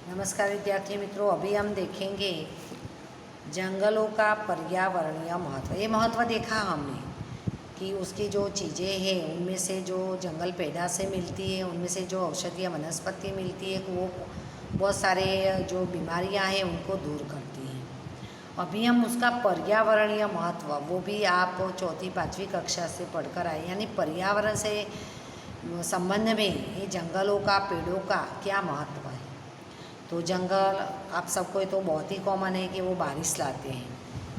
नमस्कार विद्यार्थी मित्रों, अभी हम देखेंगे जंगलों का पर्यावरणीय महत्व। ये महत्व देखा हमने कि उसकी जो चीज़ें हैं उनमें से जो जंगल पेड़ से मिलती है, उनमें से जो औषधीय वनस्पति मिलती है वो बहुत सारे जो बीमारियां हैं उनको दूर करती हैं। अभी हम उसका पर्यावरणीय महत्व वो भी आप चौथी पाँचवीं कक्षा से पढ़कर आए, यानी पर्यावरण से संबंध में ये जंगलों का पेड़ों का क्या महत्व है। तो जंगल आप सबको तो बहुत ही कॉमन है कि वो बारिश लाते हैं,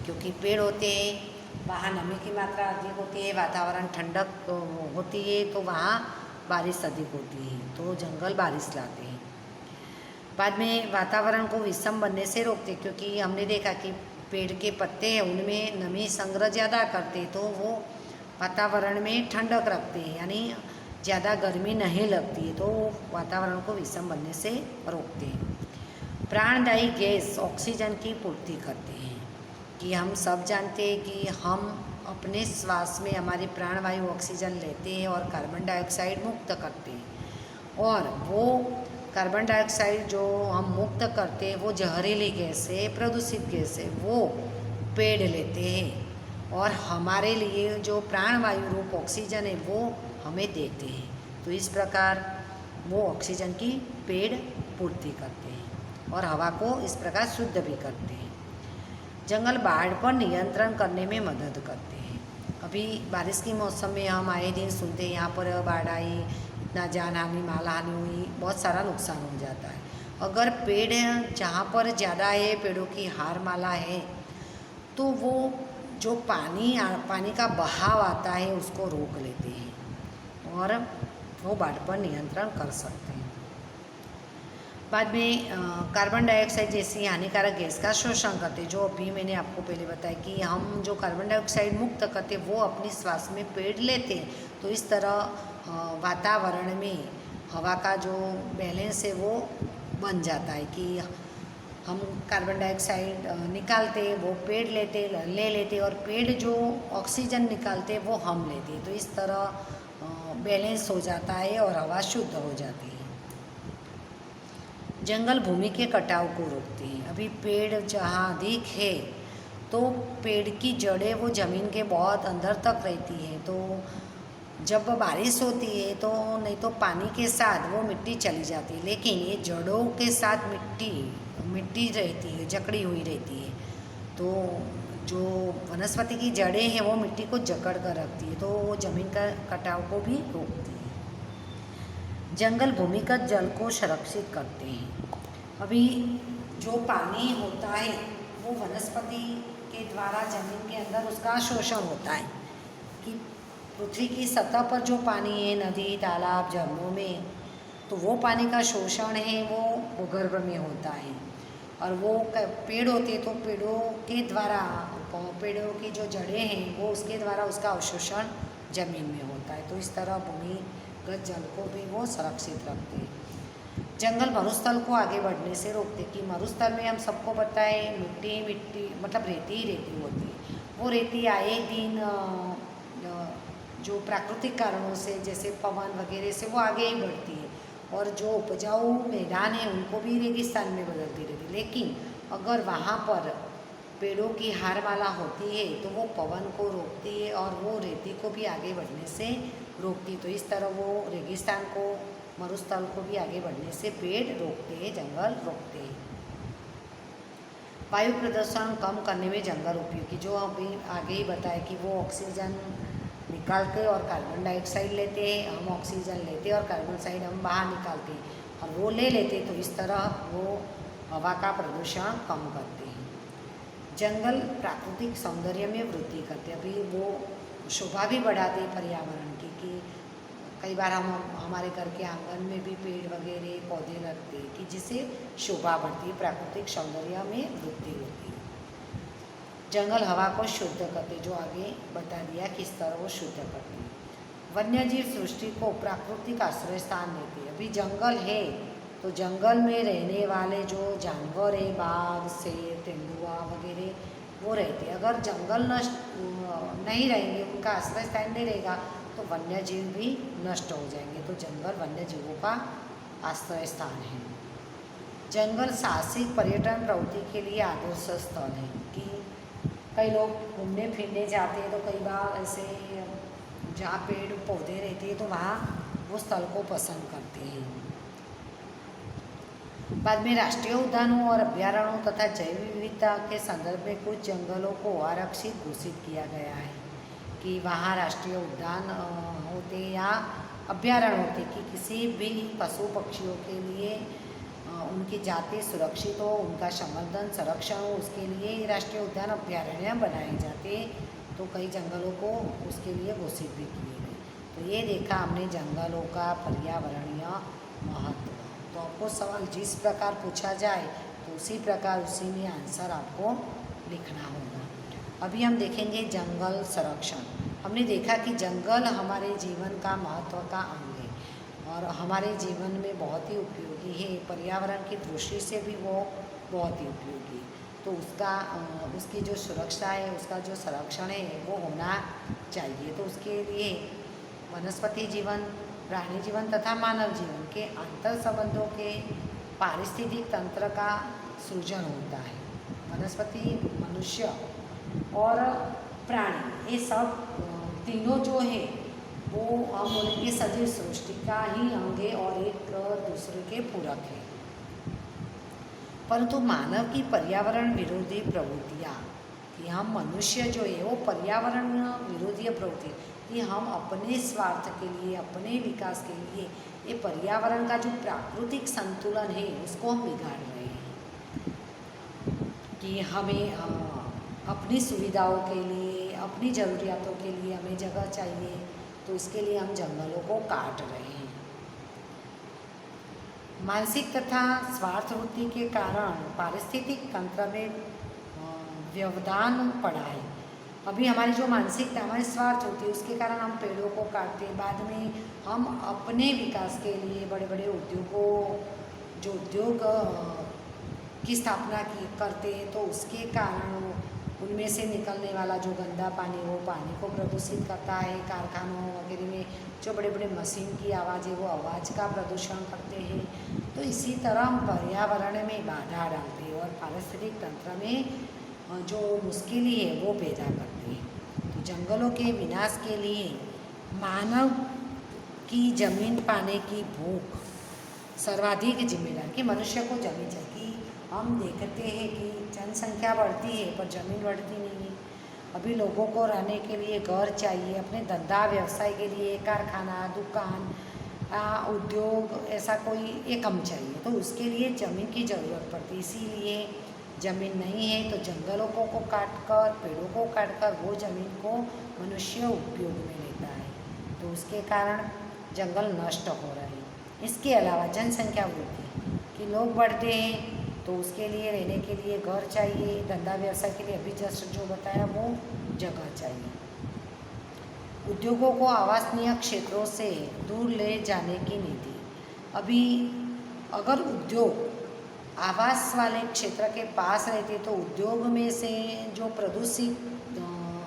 क्योंकि पेड़ होते हैं, वहाँ नमी की मात्रा अधिक होती है, वातावरण ठंडक होती है, तो वहाँ बारिश अधिक होती है, तो जंगल बारिश लाते हैं। बाद में वातावरण को विषम बनने से रोकते, क्योंकि हमने देखा कि पेड़ के पत्ते हैं उनमें नमी संग्रह ज़्यादा करते, तो वो वातावरण में ठंडक रखते हैं, यानी ज़्यादा गर्मी नहीं लगती है, तो वातावरण को विषम बनने से रोकते हैं। प्राणदायी गैस ऑक्सीजन की पूर्ति करते हैं, कि हम सब जानते हैं कि हम अपने श्वास में हमारी प्राणवायु ऑक्सीजन लेते हैं और कार्बन डाइऑक्साइड मुक्त करते हैं, और वो कार्बन डाइऑक्साइड जो हम मुक्त करते हैं वो जहरीली गैस है, प्रदूषित गैस है, वो पेड़ लेते हैं और हमारे लिए जो प्राणवायु रूप ऑक्सीजन है वो हमें देते हैं। तो इस प्रकार वो ऑक्सीजन की पेड़ पूर्ति करते हैं और हवा को इस प्रकार शुद्ध भी करते हैं। जंगल बाढ़ पर नियंत्रण करने में मदद करते हैं। अभी बारिश के मौसम में हम आए दिन सुनते हैं यहाँ पर बाढ़ आई, इतना जान हानि माल हानि हुई, बहुत सारा नुकसान हो जाता है। अगर पेड़ जहाँ पर ज़्यादा है, पेड़ों की हार माला है, तो वो जो पानी का बहाव आता है उसको रोक लेते हैं और वो बाढ़ पर नियंत्रण कर सकते हैं। बाद में कार्बन डाइऑक्साइड जैसी हानिकारक गैस का शोषण करते, जो अभी मैंने आपको पहले बताया कि हम जो कार्बन डाइऑक्साइड मुक्त करते वो अपनी श्वास में पेड़ लेते हैं, तो इस तरह वातावरण में हवा का जो बैलेंस है वो बन जाता है कि हम कार्बन डाइऑक्साइड निकालते, वो पेड़ ले लेते और पेड़ जो ऑक्सीजन निकालते वो हम लेते, तो इस तरह बैलेंस हो जाता है और हवा शुद्ध हो जाती है। जंगल भूमि के कटाव को रोकते हैं। अभी पेड़ जहाँ अधिक है तो पेड़ की जड़ें वो ज़मीन के बहुत अंदर तक रहती है, तो जब बारिश होती है तो नहीं तो पानी के साथ वो मिट्टी चली जाती है, लेकिन ये जड़ों के साथ मिट्टी रहती है, जकड़ी हुई रहती है, तो जो वनस्पति की जड़ें हैं वो मिट्टी को जकड़ कर रखती है, तो वो ज़मीन का कटाव को भी रोकती है। जंगल भूमिगत जल को संरक्षित करते हैं। अभी जो पानी होता है वो वनस्पति के द्वारा ज़मीन के अंदर उसका शोषण होता है, कि पृथ्वी की सतह पर जो पानी है नदी तालाब झरनों में, तो वो पानी का शोषण है वो भूगर्भ में होता है, और वो पेड़ होते तो पेड़ों के द्वारा, पेड़ों की जो जड़ें हैं वो उसके द्वारा उसका अवशोषण जमीन में होता है, तो इस तरह भूमिगत जल को भी वो सुरक्षित रखते हैं। जंगल मरुस्थल को आगे बढ़ने से रोकते, कि मरुस्थल में हम सबको पता है मिट्टी मतलब रेती ही रेती होती है, वो रेती आए दिन जो प्राकृतिक कारणों से जैसे पवन वगैरह से वो आगे ही बढ़ती है, और जो उपजाऊ मैदान है उनको भी रेगिस्तान में बदलती रहती है। लेकिन अगर वहाँ पर पेड़ों की हारमाला होती है तो वो पवन को रोकती है और वो रेती को भी आगे बढ़ने से रोकती, तो इस तरह वो रेगिस्तान को, मरुस्थल को भी आगे बढ़ने से पेड़ रोकते हैं, जंगल रोकते हैं। वायु प्रदूषण कम करने में जंगल उपयोगी, जो अभी आगे ही बताया कि वो ऑक्सीजन निकालते और कार्बन डाइऑक्साइड लेते हैं, हम ऑक्सीजन लेते और कार्बन डाइऑक्साइड हम बाहर निकालते हैं और वो ले लेते, तो इस तरह वो हवा का प्रदूषण कम करते हैं। जंगल प्राकृतिक सौंदर्य में वृद्धि करते, अभी वो शोभा भी बढ़ाते पर्यावरण की, कि कई बार हम हमारे घर के आंगन में भी पेड़ वगैरह पौधे लगते हैं कि जिससे शोभा बढ़ती है, प्राकृतिक सौंदर्य में वृद्धि होती है। जंगल हवा को शुद्ध करते, जो आगे बता दिया किस तरह वो शुद्ध करते हैं। वन्य जीव सृष्टि को प्राकृतिक आश्रय स्थान देते हैं। अभी जंगल है तो जंगल में रहने वाले जो जानवर है, बाघ शेर तेंदुआ वगैरह वो रहते हैं। अगर जंगल नष्ट नहीं रहेंगे, उनका आश्रय स्थान नहीं रहेगा तो वन्य जीव भी नष्ट हो जाएंगे, तो जंगल वन्य जीवों का आश्रय स्थान है। जंगल साहसिक पर्यटन प्रवृत्ति के लिए आदर्श स्थल है कि कई लोग घूमने फिरने जाते हैं तो कई बार ऐसे जहाँ पेड़ पौधे रहते हैं तो वहाँ वो स्थल को पसंद करते हैं। बाद में राष्ट्रीय उद्यानों और अभ्यारण्यों तथा जैव विविधता के संदर्भ में कुछ जंगलों को आरक्षित घोषित किया गया है कि वहाँ राष्ट्रीय उद्यान होते या अभ्यारण्य होते कि किसी भी पशु पक्षियों के लिए उनकी जाति सुरक्षित हो, उनका संवर्धन संरक्षण हो, उसके लिए राष्ट्रीय उद्यान अभ्यारण्य बनाए जाते। तो कई जंगलों को उसके लिए घोषित भी किए गए। तो ये देखा हमने जंगलों का पर्यावरणीय महत्व। तो आपको सवाल जिस प्रकार पूछा जाए तो उसी प्रकार उसी में आंसर आपको लिखना होगा। अभी हम देखेंगे जंगल संरक्षण। हमने देखा कि जंगल हमारे जीवन का महत्व का अंग है और हमारे जीवन में बहुत ही उपयोगी है। पर्यावरण की दृष्टि से भी वो बहुत ही उपयोगी है। तो उसकी जो सुरक्षा है, उसका जो संरक्षण है वो होना चाहिए। तो उसके लिए वनस्पति जीवन, प्राणी जीवन तथा मानव जीवन के अंतर संबंधों के पारिस्थितिक तंत्र का सृजन होता है। वनस्पति, मनुष्य और प्राणी, ये सब तीनों जो है वो हम बोलेंगे सजीव सृष्टि का ही अंग है और एक दूसरे के पूरक है। परंतु मानव की पर्यावरण विरोधी प्रवृत्तियाँ, कि हम मनुष्य जो है वो पर्यावरण विरोधी प्रवृत्ति कि हम अपने स्वार्थ के लिए, अपने विकास के लिए ये पर्यावरण का जो प्राकृतिक संतुलन है उसको हम बिगाड़ रहे हैं। कि हमें अपनी सुविधाओं के लिए, अपनी ज़रूरियातों के लिए हमें जगह चाहिए, तो इसके लिए हम जंगलों को काट रहे हैं। मानसिक तथा स्वार्थ वृत्ति के कारण पारिस्थितिक तंत्र में व्यवधान पड़ा है। अभी हमारी जो मानसिकता, हमारी स्वार्थ होती है, उसके कारण हम पेड़ों को काटते हैं। बाद में हम अपने विकास के लिए बड़े बड़े उद्योगों, जो उद्योग की स्थापना करते हैं, तो उसके कारण उनमें से निकलने वाला जो गंदा पानी वो पानी को प्रदूषित करता है। कारखानों वगैरह में जो बड़े बड़े मशीन की आवाज़ है वो आवाज़ का प्रदूषण करते हैं। तो इसी तरह हम पर्यावरण में बाधा डालते हैं और पारिस्थितिक तंत्र में जो मुश्किलें है वो पैदा करते हैं। तो जंगलों के विनाश के लिए मानव की जमीन पाने की भूख सर्वाधिक जिम्मेदार, कि मनुष्य को जमीन चाहिए। कि हम देखते हैं कि जनसंख्या बढ़ती है पर ज़मीन बढ़ती नहीं है। अभी लोगों को रहने के लिए घर चाहिए, अपने धंधा व्यवसाय के लिए कारखाना, दुकान, उद्योग, ऐसा कोई एक कम चाहिए, तो उसके लिए ज़मीन की ज़रूरत पड़ती है। इसीलिए ज़मीन नहीं है तो जंगलों को काट कर, पेड़ों को काट कर वो ज़मीन को मनुष्य उपयोग में लेता है। तो उसके कारण जंगल नष्ट हो रहे हैं। इसके अलावा जनसंख्या वृद्धि, कि लोग बढ़ते हैं तो उसके लिए रहने के लिए घर चाहिए, धंधा व्यवसाय के लिए अभी जस्ट जो बताया वो जगह चाहिए। उद्योगों को आवासनीय क्षेत्रों से दूर ले जाने की नीति। अभी अगर उद्योग आवास वाले क्षेत्र के पास रहते तो उद्योग में से जो प्रदूषित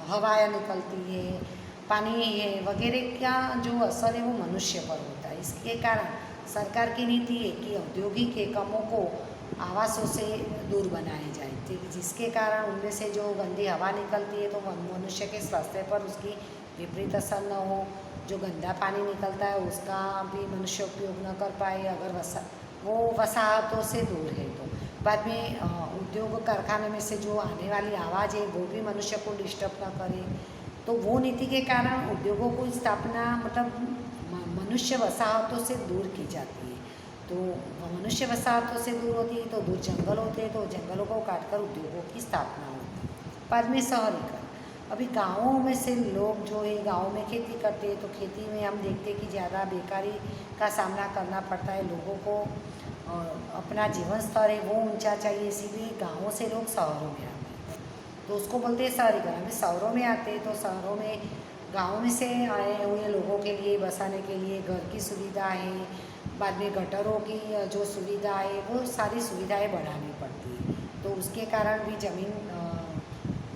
हवाएं निकलती है, पानी है वगैरह का जो असर है वो मनुष्य पर होता है। इसके कारण सरकार की नीति है कि औद्योगिक एकमों को आवासों से दूर बनाए जाए, जिसके कारण उनमें से जो गंदी हवा निकलती है तो मनुष्य के स्वास्थ्य पर उसकी विपरीत असर न हो। जो गंदा पानी निकलता है उसका भी मनुष्य उपयोग न कर पाए अगर वो वसाहतों से दूर है। तो बाद में उद्योग कारखाने में से जो आने वाली आवाज़ है वो भी मनुष्य को डिस्टर्ब न करे। तो वो नीति के कारण उद्योगों की स्थापना मतलब मनुष्य वसाहतों से दूर की जाती है। तो मनुष्य वसाहतों से दूर होती है तो दूर जंगल होते हैं, तो जंगलों को काटकर उद्योगों की स्थापना होती है। बाद में शहरीकरण। अभी गाँवों में से लोग जो है गाँव में खेती करते हैं, तो खेती में हम देखते हैं कि ज़्यादा बेकारी का सामना करना पड़ता है लोगों को। अपना जीवन स्तर है वो ऊंचा चाहिए, इसीलिए गाँवों से लोग शहरों में आते हैं, तो उसको बोलते हैं शहरीकरण। अभी शहरों में आते हैं तो शहरों में गाँव में से आए हुए लोगों के लिए बसाने के लिए घर की सुविधा है, बाद में गटरों की जो सुविधा है वो सारी सुविधाएं बढ़ानी पड़ती है। तो उसके कारण भी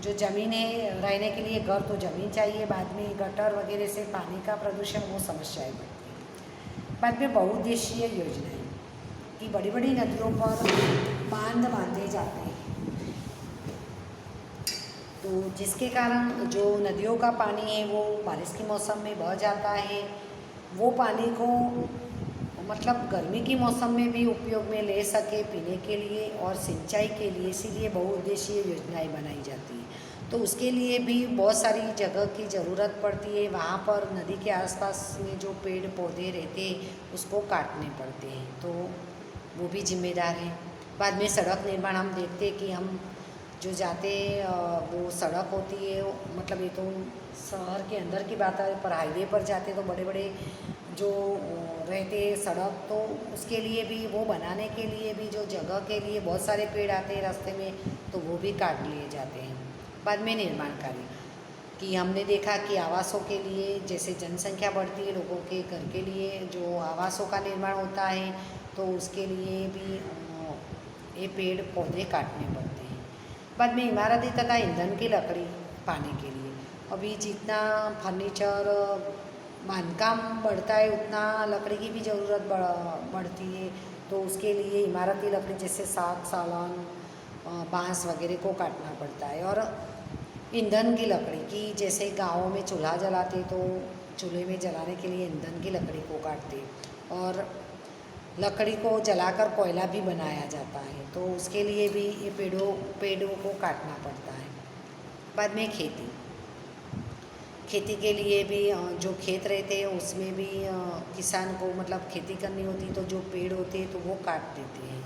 जो ज़मीन है रहने के लिए घर तो ज़मीन चाहिए, बाद में गटर वगैरह से पानी का प्रदूषण वो समस्याएं बढ़ती है। बाद में बहुउद्देशीय योजनाएं, कि बड़ी बड़ी नदियों पर बांध बांधे जाते हैं, तो जिसके कारण जो नदियों का पानी है वो बारिश के मौसम में बह जाता है। वो पानी को मतलब गर्मी के मौसम में भी उपयोग में ले सके पीने के लिए और सिंचाई के लिए, इसीलिए बहुउद्देशीय योजनाएं बनाई जाती हैं। तो उसके लिए भी बहुत सारी जगह की ज़रूरत पड़ती है। वहाँ पर नदी के आसपास में जो पेड़ पौधे रहते हैं उसको काटने पड़ते हैं, तो वो भी जिम्मेदार है। बाद में सड़क निर्माण हम देखते हैं कि हम जो जाते वो सड़क होती है, मतलब ये तो शहर के अंदर की बात है, पर हाईवे पर जाते तो बड़े बड़े जो रहते सड़क, तो उसके लिए भी वो बनाने के लिए भी जो जगह के लिए बहुत सारे पेड़ आते हैं रास्ते में, तो वो भी काट लिए जाते हैं। बाद में निर्माण कार्य कि हमने देखा कि आवासों के लिए जैसे जनसंख्या बढ़ती है, लोगों के घर के लिए जो आवासों का निर्माण होता है, तो उसके लिए भी ये पेड़ पौधे काटने पड़ते हैं। बाद में इमारती तथा ईंधन की लकड़ी पाने के लिए, अभी जितना फर्नीचर बांधकाम बढ़ता है उतना लकड़ी की भी ज़रूरत बढ़ती है, तो उसके लिए इमारती लकड़ी जैसे साग सालन बांस वगैरह को काटना पड़ता है। और ईंधन की लकड़ी की जैसे गाँवों में चूल्हा जलाते तो चूल्हे में जलाने के लिए ईंधन की लकड़ी को काटते, और लकड़ी को जलाकर कोयला भी बनाया जाता है, तो उसके लिए भी ये पेड़ों को काटना पड़ता है। बाद में खेती के लिए भी जो खेत रहते हैं उसमें भी किसान को मतलब खेती करनी होती, तो जो पेड़ होते हैं तो वो काट देते हैं।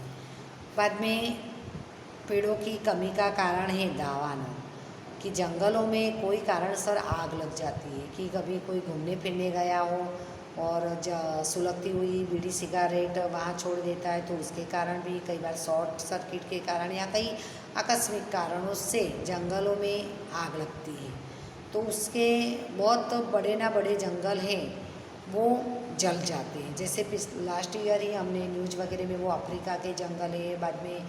बाद में पेड़ों की कमी का कारण है दावानल, कि जंगलों में कोई कारणसर आग लग जाती है, कि कभी कोई घूमने फिरने गया हो और सुलगती हुई बीड़ी सिगारेट वहाँ छोड़ देता है, तो उसके कारण भी कई बार शॉर्ट सर्किट के कारण या कई आकस्मिक कारणों से जंगलों में आग लगती है, तो उसके बहुत बड़े ना बड़े जंगल हैं वो जल जाते हैं। जैसे लास्ट ईयर ही हमने न्यूज़ वगैरह में वो अफ्रीका के जंगल है, बाद में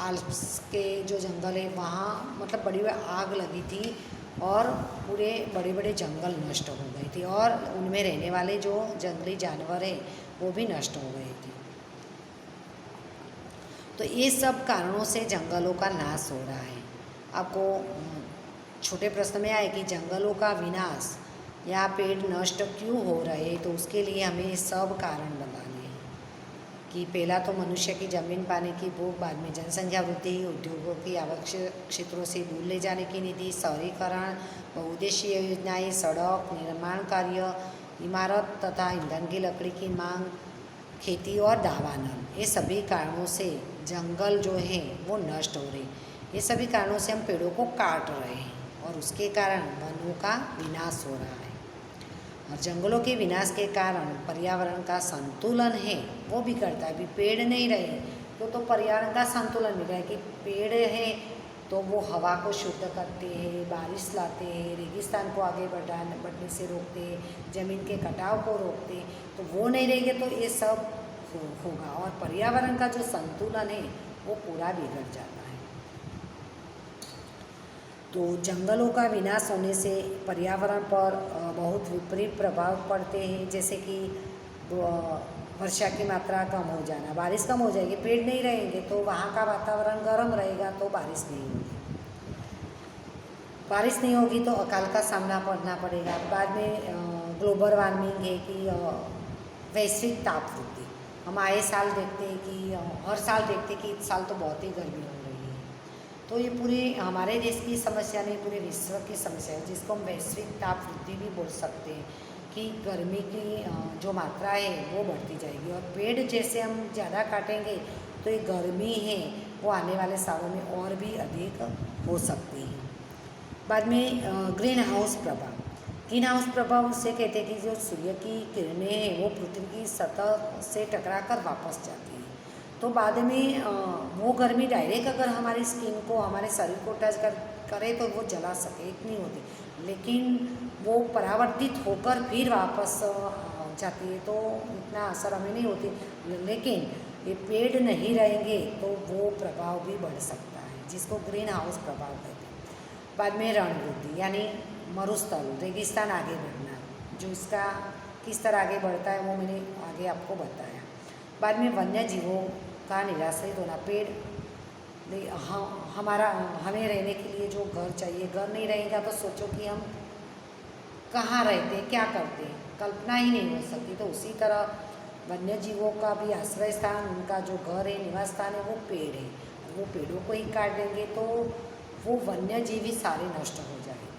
आल्प्स के जो जंगल है वहाँ मतलब बड़ी आग लगी थी और पूरे बड़े बड़े जंगल नष्ट हो गए थे, और उनमें रहने वाले जो जंगली जानवर हैं वो भी नष्ट हो गए थे। तो ये सब कारणों से जंगलों का नाश हो रहा है। आपको छोटे प्रश्न में आए कि जंगलों का विनाश या पेड़ नष्ट क्यों हो रहे हैं, तो उसके लिए हमें सब कारण बताने हैं। कि पहला तो मनुष्य की ज़मीन पाने की भूख, बाद में जनसंख्या वृद्धि, उद्योगों की आवश्यक क्षेत्रों से दूर ले जाने की नीति, शहरीकरण, बहुउद्देशीय योजनाएं, सड़क निर्माण कार्य, इमारत तथा ईंधन की लकड़ी की मांग, खेती और दावानल, ये सभी कारणों से जंगल जो है वो नष्ट हो रहे। ये सभी कारणों से हम पेड़ों को काट रहे हैं और उसके कारण वनों का विनाश हो रहा है। और जंगलों के विनाश के कारण पर्यावरण का संतुलन है वो बिगड़ता है। अभी पेड़ नहीं रहे तो पर्यावरण का संतुलन बिगड़ा है, कि पेड़ है तो वो हवा को शुद्ध करते हैं, बारिश लाते हैं, रेगिस्तान को आगे बढ़ने से रोकते हैं, ज़मीन के कटाव को रोकते हैं, तो वो नहीं रहेंगे तो ये सब होगा और पर्यावरण का जो संतुलन है वो पूरा बिगड़ जाता है। तो जंगलों का विनाश होने से पर्यावरण पर बहुत विपरीत प्रभाव पड़ते हैं, जैसे कि वर्षा की मात्रा कम हो जाना, बारिश कम हो जाएगी, पेड़ नहीं रहेंगे तो वहाँ का वातावरण गर्म रहेगा तो बारिश नहीं होगी, बारिश नहीं होगी तो अकाल का सामना करना पड़ेगा। बाद में ग्लोबल वार्मिंग है कि वैश्विक ताप वृद्धि, हम आए साल देखते हैं कि हर साल देखते हैं कि इस साल तो बहुत ही गर्मी हो रही है, तो ये पूरे हमारे देश की समस्या नहीं, पूरे विश्व की समस्या है, जिसको हम वैश्विक ताप वृद्धि भी बोल सकते हैं, कि गर्मी की जो मात्रा है वो बढ़ती जाएगी। और पेड़ जैसे हम ज़्यादा काटेंगे तो ये गर्मी है वो आने वाले सालों में और भी अधिक हो सकती है। बाद में ग्रीन हाउस प्रभाव, ग्रीन हाउस प्रभाव उससे कहते हैं कि जो सूर्य की किरणें हैं वो पृथ्वी की सतह से टकराकर वापस जाती है, तो बाद में वो गर्मी डायरेक्ट अगर हमारी स्किन को हमारे शरीर को टच करे तो वो जला सके इतनी होती, लेकिन वो परावर्तित होकर फिर वापस जाती है तो इतना असर हमें नहीं होती, लेकिन ये पेड़ नहीं रहेंगे तो वो प्रभाव भी बढ़ सकता है, जिसको ग्रीन हाउस प्रभाव कहते हैं। बाद में रण वृद्धि यानी मरुस्थल, रेगिस्तान आगे बढ़ना, जो इसका किस तरह आगे बढ़ता है वो मैंने आगे आपको बताया। बाद में वन्य जीवों का निराश्रित होना। पेड़ हमारा हमें रहने के लिए जो घर चाहिए, घर नहीं रहेगा तो सोचो कि हम कहाँ रहते, क्या करते, कल्पना ही नहीं हो सकती। तो उसी तरह वन्य जीवों का भी आश्रय स्थान, उनका जो घर है, निवास स्थान है, वो पेड़ है। वो पेड़ों को ही काट देंगे तो वो वन्य जीव ही सारे नष्ट हो जाएंगे।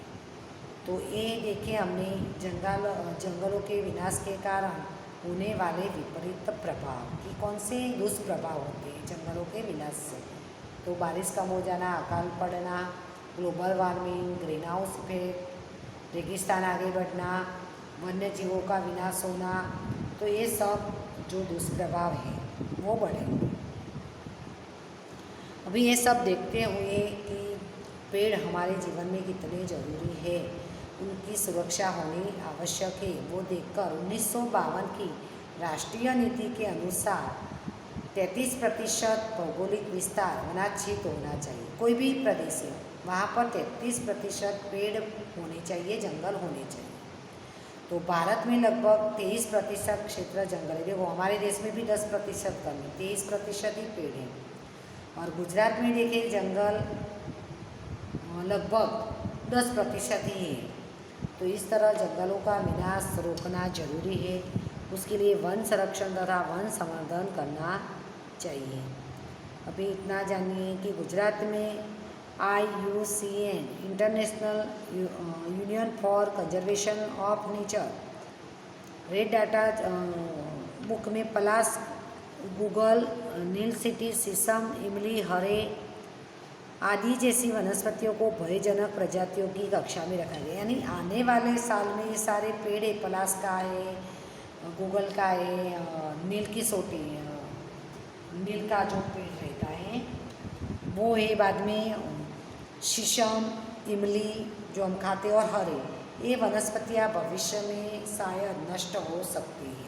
तो ये देखिए हमने जंगलों के विनाश के कारण होने वाले विपरीत प्रभाव कि कौन से दुष्प्रभाव होते हैं जंगलों के विनाश से। तो बारिश कम हो जाना, अकाल पड़ना, global warming, green house effect, रेगिस्तान आगे बढ़ना, वन्य जीवों का विनाश होना, तो ये सब जो दुष्प्रभाव है वो बढ़ेंगे। अभी ये सब देखते हुए कि पेड़ हमारे जीवन में कितने ज़रूरी है, उनकी सुरक्षा होनी आवश्यक है, वो देखकर 1952 की राष्ट्रीय नीति के अनुसार 33% भौगोलिक विस्तार वनाच्छित होना चाहिए। कोई भी प्रदेश है वहाँ पर 33% पेड़ होने चाहिए, जंगल होने चाहिए। तो भारत में लगभग 23% क्षेत्र जंगल है। देखो हमारे देश में भी 10% कम है, 23% ही पेड़ है। और गुजरात में देखिए जंगल लगभग 10% ही है। तो इस तरह जंगलों का विनाश रोकना जरूरी है। उसके लिए वन संरक्षण तथा वन संवर्धन करना चाहिए। अभी इतना जानिए कि गुजरात में IUCN international union for conservation of nature red data book में पलास, गूगल, नील सिटी, शीशम, इमली, हरे आदि जैसी वनस्पतियों को भयजनक प्रजातियों की कक्षा में रखा गया। यानी आने वाले साल में ये सारे पेड़ है, पलास का है, गूगल का है, नील की सोटी, नील का जो पेड़ रहता है वो है, बाद में शीशम, इमली जो हम खाते हैं, और हरे, ये वनस्पतियाँ भविष्य में शायद नष्ट हो सकती है।